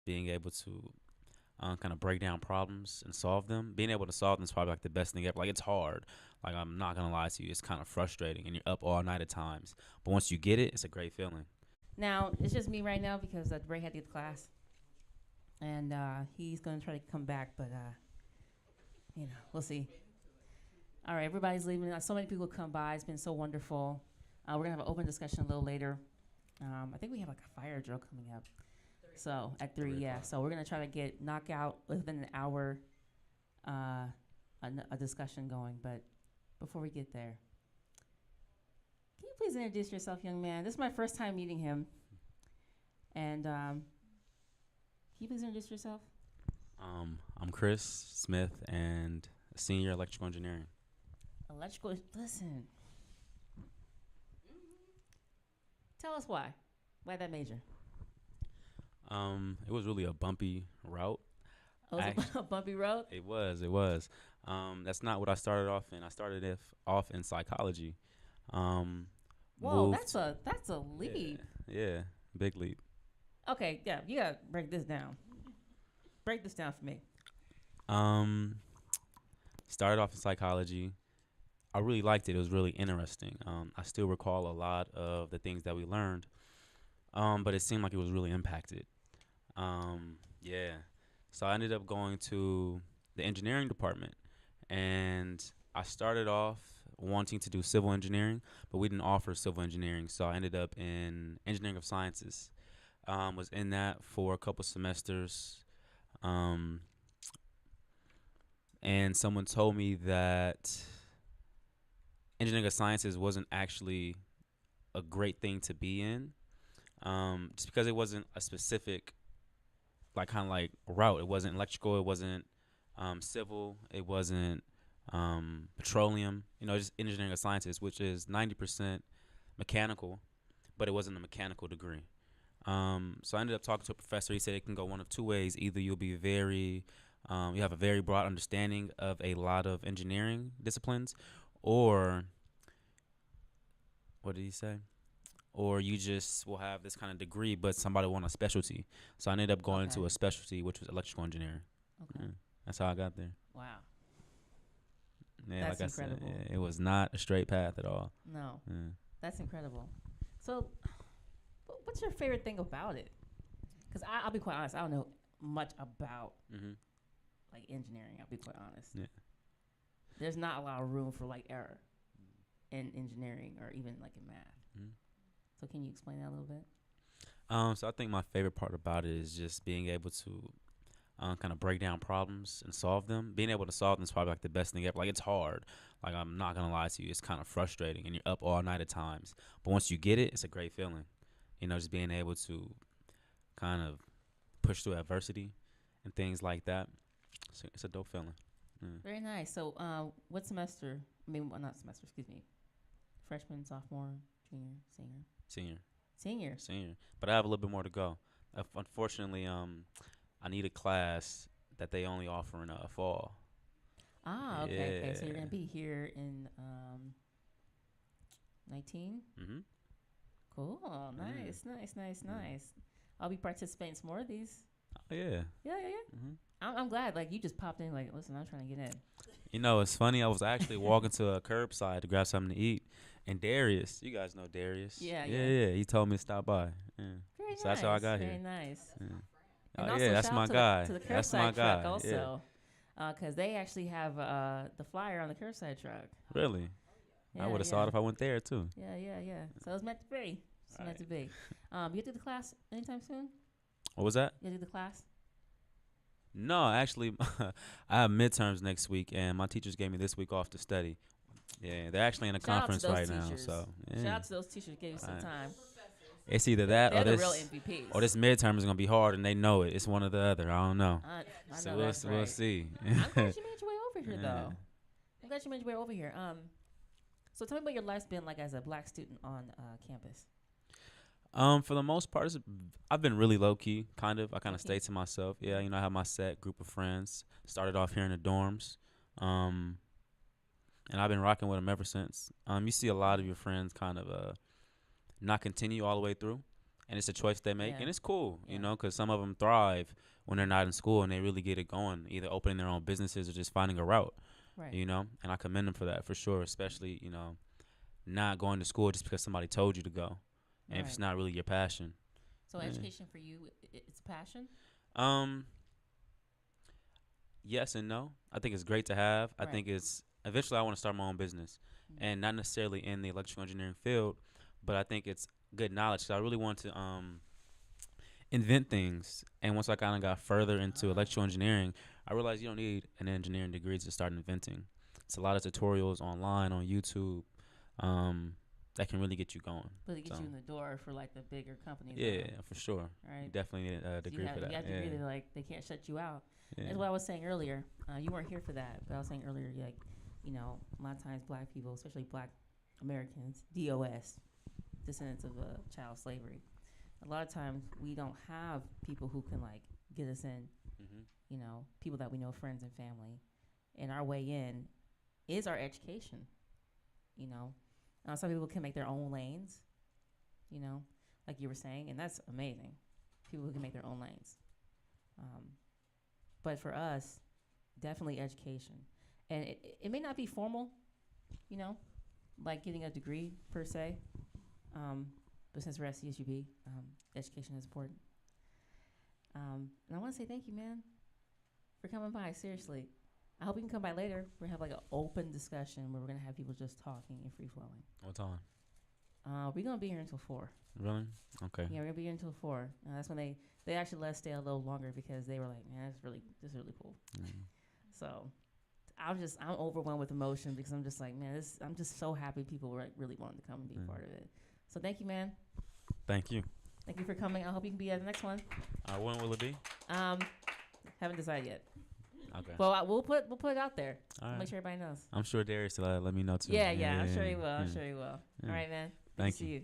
being able to kind of break down problems and solve them. Being able to solve them is probably like the best thing ever. Like it's hard. Like I'm not gonna lie to you, it's kind of frustrating, and you're up all night at times. But once you get it, it's a great feeling. Now it's just me right now because Ray had to get to class, and he's gonna try to come back, but we'll see. All right, everybody's leaving. So many people come by. It's been so wonderful. We're gonna have an open discussion a little later. I think we have like a fire drill coming up. So at 3, yeah. So we're gonna try to get knockout within an hour, a discussion going. But before we get there, can you please introduce yourself, young man? This is my first time meeting him, and can you please introduce yourself? I'm Chris Smith and a senior electrical engineering. Electrical. Listen. Tell us why. Why that major? It was really a bumpy route. Oh, it was a bumpy road? It was. That's not what I started off in. I started off in psychology. Whoa, that's a leap. Yeah, big leap. Okay, yeah, you gotta break this down. Break this down for me. Started off in psychology. I really liked it. It was really interesting. I still recall a lot of the things that we learned, but it seemed like it was really impacted. Yeah. So I ended up going to the engineering department, and I started off wanting to do civil engineering, but we didn't offer civil engineering, so I ended up in engineering of sciences. Was in that for a couple semesters, and someone told me that engineering of sciences wasn't actually a great thing to be in, just because it wasn't a specific kind of like route. It wasn't electrical, it wasn't civil, it wasn't petroleum, just engineering of sciences, which is 90% mechanical, but it wasn't a mechanical degree. So I ended up talking to a professor. He said it can go one of two ways. Either you'll be you have a very broad understanding of a lot of engineering disciplines, or what did he say? Or you just will have this kind of degree, but somebody want a specialty. So I ended up going to a specialty, which was electrical engineering. Okay. Yeah, that's how I got there. Wow. Yeah, that's incredible. I said, it was not a straight path at all. No. Yeah. That's incredible. So what's your favorite thing about it? Because I'll be quite honest, I don't know much about like engineering. I'll be quite honest. Yeah. There's not a lot of room for like error in engineering or even like in math. Mm-hmm. So can you explain that a little bit? So I think my favorite part about it is just being able to kind of break down problems and solve them. Being able to solve them is probably like the best thing ever. Like it's hard. Like I'm not gonna lie to you, it's kind of frustrating, and you're up all night at times. But once you get it, it's a great feeling. Just being able to kind of push through adversity and things like that. So it's a dope feeling. Mm. Very nice. So what semester? Not semester. Excuse me. Freshman, sophomore, junior, senior. Senior. But I have a little bit more to go. Unfortunately, I need a class that they only offer in fall. Ah, okay. Okay. So you're gonna be here in 19. Mm-hmm. Cool. Nice. I'll be participating in some more of these. Oh yeah. Yeah. Mm-hmm. I'm glad. Like you just popped in. Like, listen, I'm trying to get in. It's funny. I was actually walking to a curbside to grab something to eat, and Darius, you guys know Darius. Yeah. He told me to stop by. Yeah. Very so that's how I got here. Very nice. Yeah. And also that's my guy. To the curbside that's my truck guy. also, because they actually have the flyer on the curbside truck. Really? I would have saw it if I went there too. Yeah. So it's meant to be. Meant to be. You do the class anytime soon? What was that? You do the class? No, actually, I have midterms next week, and my teachers gave me this week off to study. Yeah, they're actually in a conference right now. So shout out to those teachers who gave you some time. It's either that they're or the this, real MVPs. Or this midterm is gonna be hard, and they know it. It's one or the other. I don't know. I so know we'll right. see. I'm glad you made your way over here, though. I'm glad you made your way over here. So tell me what your life's been like as a black student on campus. For the most part, I've been really low key. Kind of. I kind of stay to myself. Yeah, I have my set group of friends. Started off here in the dorms, and I've been rocking with them ever since. You see a lot of your friends kind of not continue all the way through, and it's a choice they make, Yeah. and it's cool, Yeah. because some of them thrive when they're not in school and they really get it going, either opening their own businesses or just finding a route, Right. and I commend them for that for sure, especially, not going to school just because somebody told you to go, and if it's Right. not really your passion. So Yeah. education for you, it's passion. Um, yes and no. I think it's great to have. I Right. think it's eventually I want to start my own business, Mhm. and not necessarily in the electrical engineering field, but I think it's good knowledge. So I really want to invent things. And once I kind of got further into Ah. electrical engineering, I realized you don't need an engineering degree to start inventing. It's a lot of tutorials online on YouTube that can really get you going. But it gets So, you in the door for like the bigger companies. yeah, for sure. You Right. definitely need a So degree for that. you have to Yeah. agree that like they can't shut you out. Yeah. That's what I was saying earlier. You weren't here for that, but I was saying earlier, like, a lot of times black people, especially black Americans, DOS, descendants of child slavery, a lot of times we don't have people who can like get us in. Mhm. People that we know, friends and family, and our way in is our education. Some people can make their own lanes. Like you were saying, and that's amazing. People who can make their own lanes. But for us, definitely education. And it may not be formal, like getting a degree per se. But since we're at CSUB, education is important. And I want to say thank you, man, for coming by. Seriously. I hope you can come by later. We're going to have like an open discussion where we're going to have people just talking and free flowing. What time? We're going to be here until 4. Really? Okay. Yeah, we're going to be here until 4. That's when they actually let us stay a little longer because they were like, man, this is really cool. Mm. So I'm overwhelmed with emotion because I'm just like, man, I'm just so happy people were like really wanting to come and be a part of it. So thank you, man. Thank you. Thank you for coming. I hope you can be at the next one. When will it be? Haven't decided yet. Okay. Well, we'll put it out there. All right. Make sure everybody knows. I'm sure Darius will let me know too. Yeah. I'm sure he will. I'm sure he will. Yeah. All right, man. Thank See you. you.